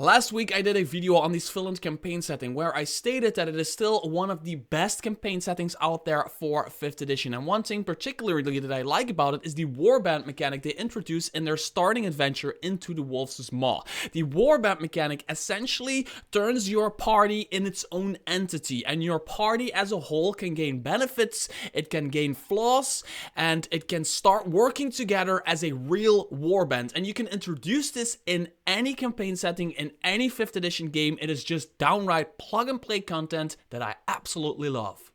Last week I did a video on the Svilland campaign setting where I stated that it is still one of the best campaign settings out there for 5th edition, and one thing particularly that I like about it is the Warband mechanic they introduced in their starting adventure Into the Wolves' Maw. The Warband mechanic essentially turns your party in its own entity, and your party as a whole can gain benefits, it can gain flaws, and it can start working together as a real warband. And you can introduce this in any campaign setting, in any 5th edition game. It is just downright plug and play content that I absolutely love.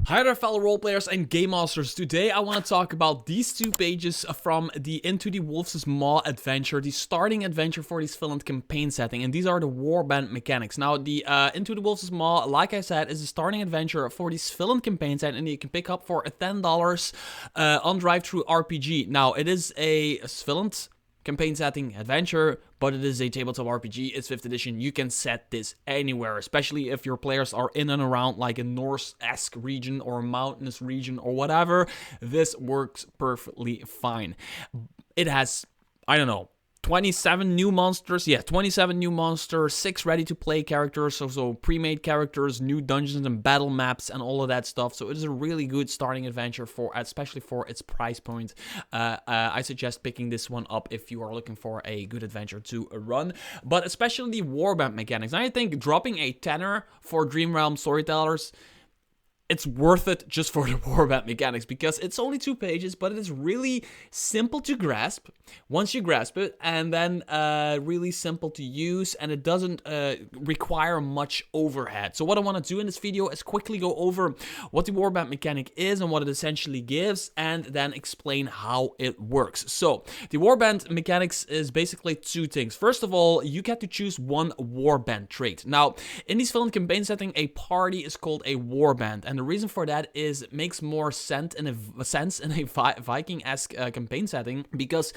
Hi there fellow roleplayers and game masters. Today I want to talk about these two pages from the Into the Wolves' Maw adventure, the starting adventure for the Svilland campaign setting, and these are the warband mechanics. Now the Into the Wolves' Maw, like I said, is a starting adventure for the Svilland campaign set, and you can pick up for $10 on Drive-Thru RPG. Now it is a Svilland campaign setting adventure, but it is a tabletop RPG. It's 5th edition. You can set this anywhere, especially if your players are in and around like a Norse-esque region or a mountainous region or whatever. This works perfectly fine. It has, I don't know, 27 new monsters. Yeah, 27 new monsters, 6 ready-to-play characters, so pre-made characters, new dungeons and battle maps, and all of that stuff. So it is a really good starting adventure, especially for its price point. I suggest picking this one up if you are looking for a good adventure to run. But especially the warband mechanics. I think dropping a tenner for Realm Storytellers, it's worth it just for the warband mechanics, because it's only 2 pages, but it is really simple to grasp once you grasp it, and then really simple to use, and it doesn't require much overhead. So what I want to do in this video is quickly go over what the warband mechanic is and what it essentially gives, and then explain how it works. So the warband mechanics is basically 2 things. First of all, you get to choose one warband trait. Now in this Svilland campaign setting, a party is called a warband, and the reason for that is it makes more sense in a Viking-esque campaign setting, because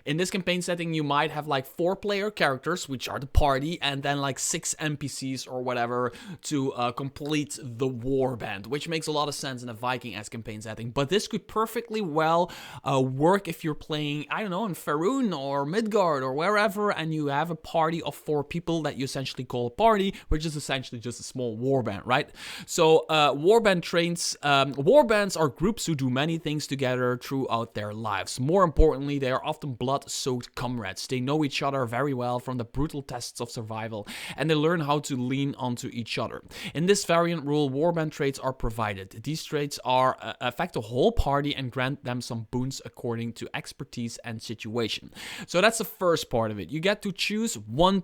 in this campaign setting you might have like 4-player characters, which are the party, and then like 6 NPCs or whatever to complete the warband, which makes a lot of sense in a Viking-esque campaign setting. But this could perfectly well work if you're playing, I don't know, in Faerun or Midgard or wherever, and you have a party of 4 people that you essentially call a party, which is essentially just a small warband, right? So warband traits. Warbands are groups who do many things together throughout their lives. More importantly, they are often blood-soaked comrades. They know each other very well from the brutal tests of survival, and they learn how to lean onto each other. In this variant rule, warband traits are provided. These traits affect the whole party and grant them some boons according to expertise and situation. So that's the first part of it. You get to choose one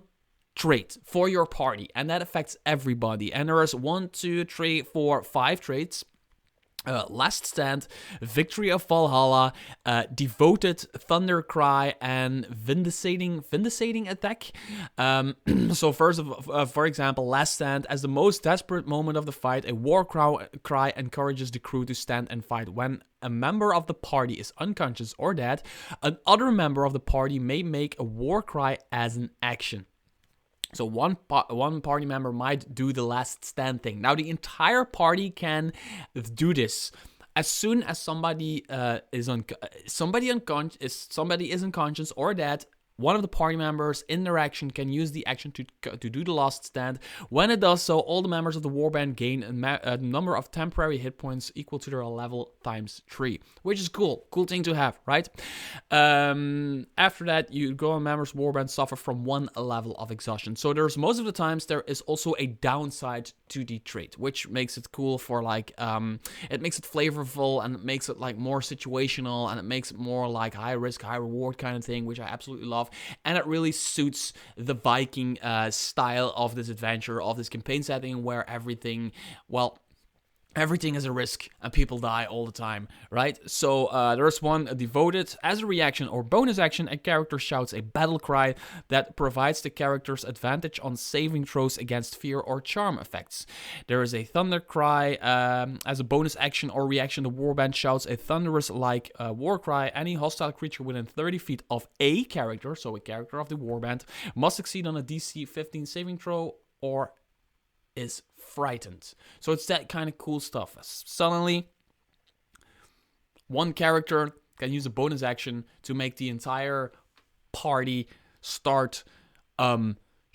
trait for your party, and that affects everybody. And there is 1, 2, 3, 4, 5 traits. Last Stand, Victory of Valhalla, Devoted, Thunder Cry, and Vindicating Attack. So first, for example, Last Stand. As the most desperate moment of the fight, a war cry encourages the crew to stand and fight. When a member of the party is unconscious or dead, another member of the party may make a war cry as an action. So one party member might do the last stand thing. Now the entire party can do this. As soon as somebody is unconscious or dead, one of the party members in their action can use the action to do the last stand. When it does so, all the members of the warband gain a number of temporary hit points equal to their level times 3, which is cool. Cool thing to have, right? After that, you go on members warband suffer from 1 level of exhaustion. So there's most of the times there is also a downside to the trait, which makes it cool for like it makes it flavorful, and it makes it like more situational, and it makes it more like high risk, high reward kind of thing, which I absolutely love. And it really suits the Viking style of this adventure, of this campaign setting, where everything is a risk and people die all the time, right? So there's one, Devoted. As a reaction or bonus action, a character shouts a battle cry that provides the character's advantage on saving throws against fear or charm effects. There is a Thunder Cry. As a bonus action or reaction, the warband shouts a thunderous-like war cry. Any hostile creature within 30 feet of a character, so a character of the warband, must succeed on a DC 15 saving throw or is frightened. So it's that kind of cool stuff. Suddenly, one character can use a bonus action to make the entire party start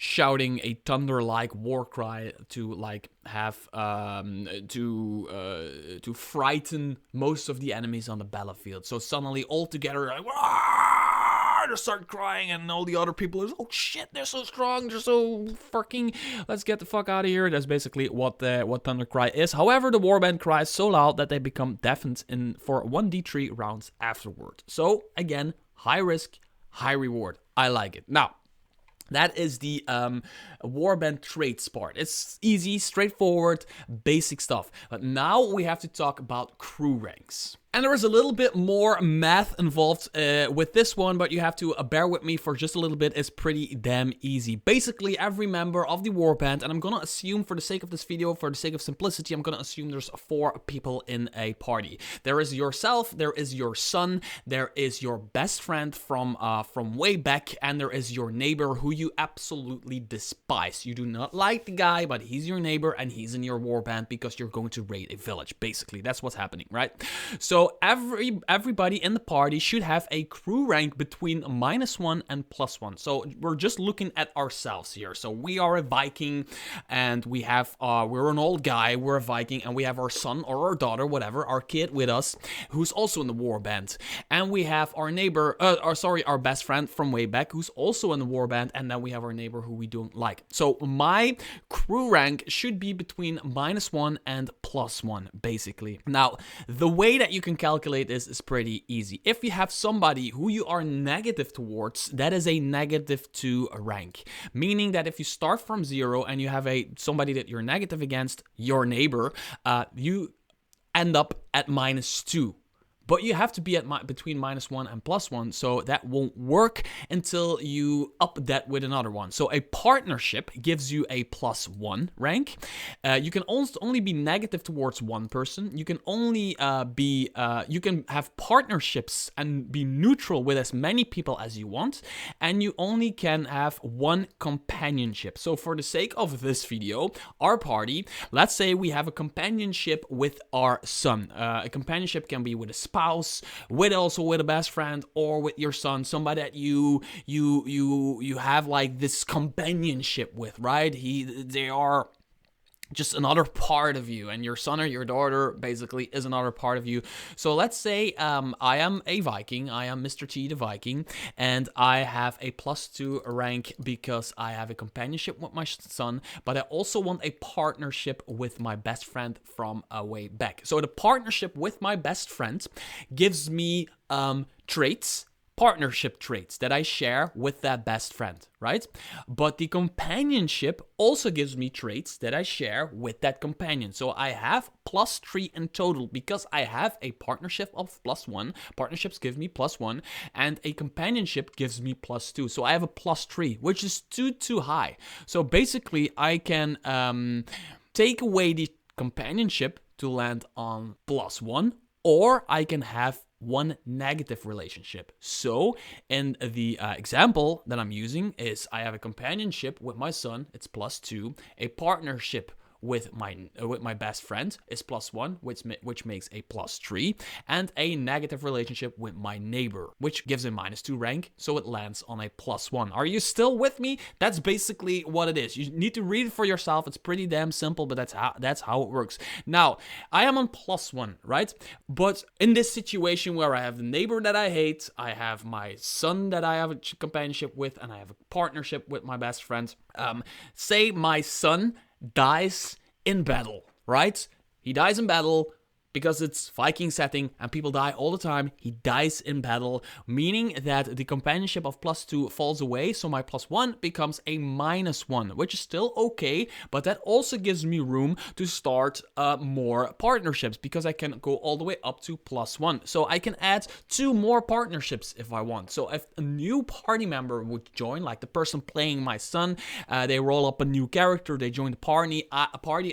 shouting a thunder-like war cry to like have to frighten most of the enemies on the battlefield. So suddenly all together like, they start crying, and all the other people is, oh shit, they're so strong, they're so fucking, let's get the fuck out of here. That's basically what thunder cry is. However, the warband cry is so loud that they become deafened for 1d3 rounds afterward. So again, high risk, high reward. I like it. Now, that is the Warband Traits part. It's easy, straightforward, basic stuff. But now we have to talk about crew ranks. And there is a little bit more math involved with this one, but you have to bear with me for just a little bit. It's pretty damn easy. Basically, every member of the warband, and I'm gonna assume for the sake of this video, for the sake of simplicity, I'm gonna assume there's 4 people in a party. There is yourself, there is your son, there is your best friend from way back, and there is your neighbor who you absolutely despise. You do not like the guy, but he's your neighbor and he's in your warband because you're going to raid a village. Basically, that's what's happening, right? So everybody in the party should have a crew rank between -1 and +1. So we're just looking at ourselves here. So we are a Viking, and we have we're an old guy, we're a Viking, and we have our son or our daughter, whatever, our kid with us, who's also in the warband. And we have our neighbor, our best friend from way back, who's also in the warband, and then we have our neighbor who we don't like. So my crew rank should be between -1 and +1, basically. Now, the way that you can calculate this is pretty easy. If you have somebody who you are negative towards, that is a -2 rank. Meaning that if you start from 0 and you have somebody that you're negative against, your neighbor, you end up at -2. But you have to be at between -1 and +1, so that won't work until you up that with another one. So a partnership gives you a +1 rank. You can only be negative towards one person. You can only you can have partnerships and be neutral with as many people as you want, and you only can have one companionship. So for the sake of this video, our party, let's say we have a companionship with our son. A companionship can be with a spouse, also with a best friend, or with your son, somebody that you have like this companionship with, right? They are just another part of you, and your son or your daughter basically is another part of you. So let's say I am a Viking, I am Mr. T the Viking, and I have a +2 rank because I have a companionship with my son, but I also want a partnership with my best friend from way back. So the partnership with my best friend gives me partnership traits that I share with that best friend, right? But the companionship also gives me traits that I share with that companion. So I have +3 in total because I have a partnership of +1. Partnerships give me +1, and a companionship gives me +2. So I have a +3, which is too high. So basically, I can take away the companionship to land on +1, or I can have one negative relationship. So in the example that I'm using is I have a companionship with my son, it's +2, a partnership with my best friend is +1, which makes a +3, and a negative relationship with my neighbor, which gives a -2 rank, so it lands on a +1. Are you still with me? That's basically what it is. You need to read it for yourself. It's pretty damn simple, but that's how it works. Now, I am on +1, right? But in this situation where I have the neighbor that I hate, I have my son that I have a companionship with, and I have a partnership with my best friend. Say my son dies in battle, right? He dies in battle because it's Viking setting and people die all the time. He dies in battle, meaning that the companionship of +2 falls away, so my +1 becomes a -1, which is still okay, but that also gives me room to start more partnerships because I can go all the way up to +1. So I can add 2 more partnerships if I want. So if a new party member would join, like the person playing my son, they roll up a new character, they join the party,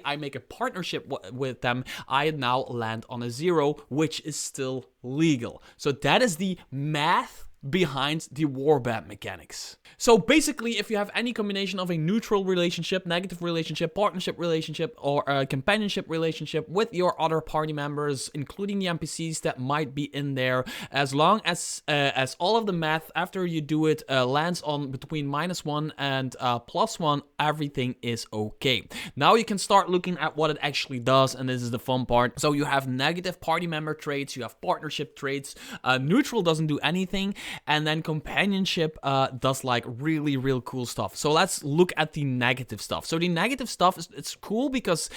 I make a partnership with them, I now land on a 0, which is still legal. So that is the math behind the warband mechanics. So basically, if you have any combination of a neutral relationship, negative relationship, partnership relationship, or a companionship relationship with your other party members, including the NPCs that might be in there, as long as all of the math after you do it lands on between -1 and +1, everything is okay. Now you can start looking at what it actually does, and this is the fun part. So you have negative party member traits, you have partnership traits, neutral doesn't do anything, and then companionship does like really real cool stuff. So let's look at the negative stuff. So the negative stuff it's cool because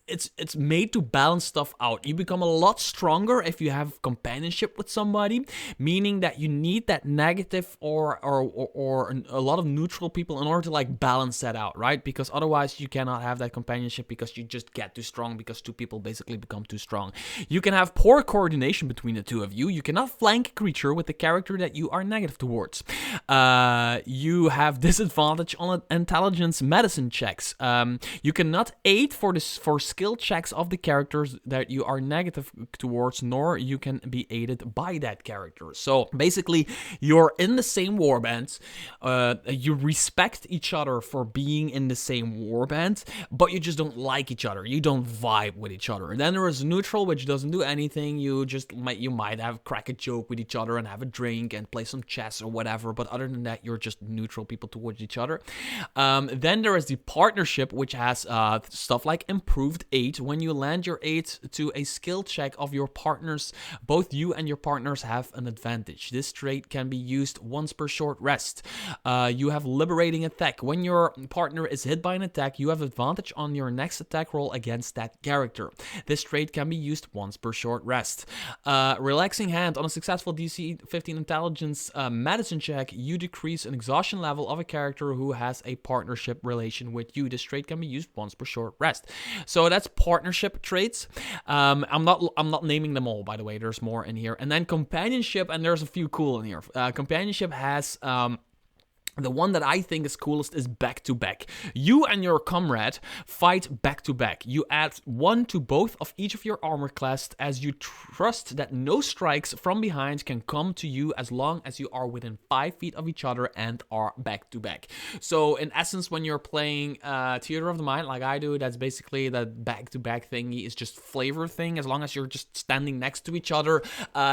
it's made to balance stuff out. You become a lot stronger if you have companionship with somebody, meaning that you need that negative or a lot of neutral people in order to like balance that out, right? Because otherwise you cannot have that companionship because you just get too strong because two people basically become too strong. You can have poor coordination between the two of you. You cannot flank a creature with the character that you are negative towards. You have disadvantage on intelligence medicine checks. You cannot aid for skill checks of the characters that you are negative towards, nor you can be aided by that character. So basically, you're in the same warband, you respect each other for being in the same warband, but you just don't like each other. You don't vibe with each other. And then there is neutral, which doesn't do anything. You might have crack a joke with each other and have a drink and play some chess or whatever. But other than that, you're just neutral people towards each other. Then there is the partnership, which has stuff like improved aid. When you land your aid to a skill check of your partners, both you and your partners have an advantage. This trait can be used once per short rest. You have liberating attack. When your partner is hit by an attack, you have advantage on your next attack roll against that character. This trait can be used once per short rest. Relaxing hand. On a successful DC 15 intelligence medicine check, you decrease an exhaustion level of a character who has a partnership relation with you. This trait can be used once per short rest. So that's partnership traits. I'm not naming them all, by the way. There's more in here. And then companionship, and there's a few cool in here. Companionship has the one that I think is coolest is back to back. You and your comrade fight back to back. You add 1 to both of each of your armor class as you trust that no strikes from behind can come to you as long as you are within 5 feet of each other and are back to back. So in essence, when you're playing Theater of the Mind like I do, that's basically that back to back thingy is just flavor thing. As long as you're just standing next to each other,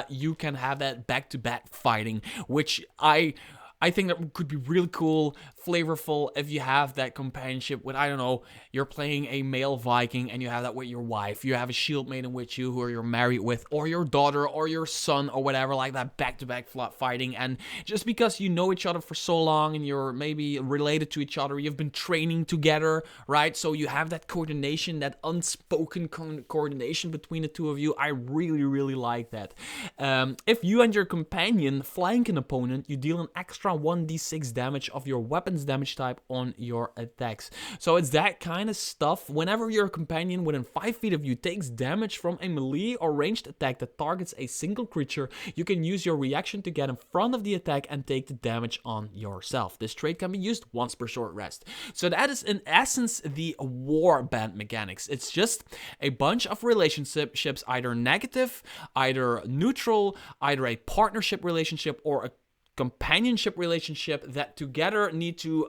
you can have that back to back fighting, which I think that could be really cool, flavorful if you have that companionship with, I don't know, you're playing a male Viking and you have that with your wife. You have a shield maiden with you who you're married with, or your daughter or your son or whatever, like that back-to-back fighting. And just because you know each other for so long and you're maybe related to each other, you've been training together, right? So you have that coordination, that unspoken coordination between the two of you. I really, really like that. If you and your companion flank an opponent, you deal an extra 1d6 damage of your weapon's damage type on your attacks. So it's that kind of stuff. Whenever your companion within 5 feet of you takes damage from a melee or ranged attack that targets a single creature, you can use your reaction to get in front of the attack and take the damage on yourself. This trait can be used once per short rest. So that is in essence the warband mechanics. It's just a bunch of relationships, either negative, either neutral, either a partnership relationship or a companionship relationship that together need to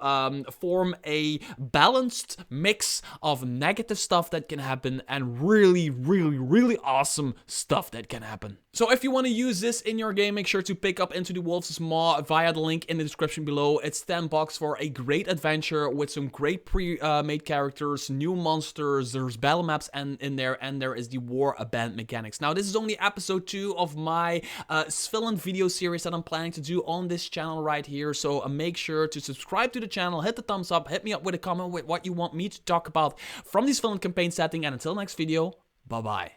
form a balanced mix of negative stuff that can happen and really, really, really awesome stuff that can happen. So if you want to use this in your game, make sure to pick up Into the Wolves' Maw via the link in the description below. It's $10 for a great adventure with some great pre-made characters, new monsters, there's battle maps in there, and there is the warband mechanics. Now, this is only episode 2 of my Svilland video series that I'm planning to do on this channel right here. So make sure to subscribe to the channel, hit the thumbs up, hit me up with a comment with what you want me to talk about from this Svilland campaign setting, and until next video, bye-bye.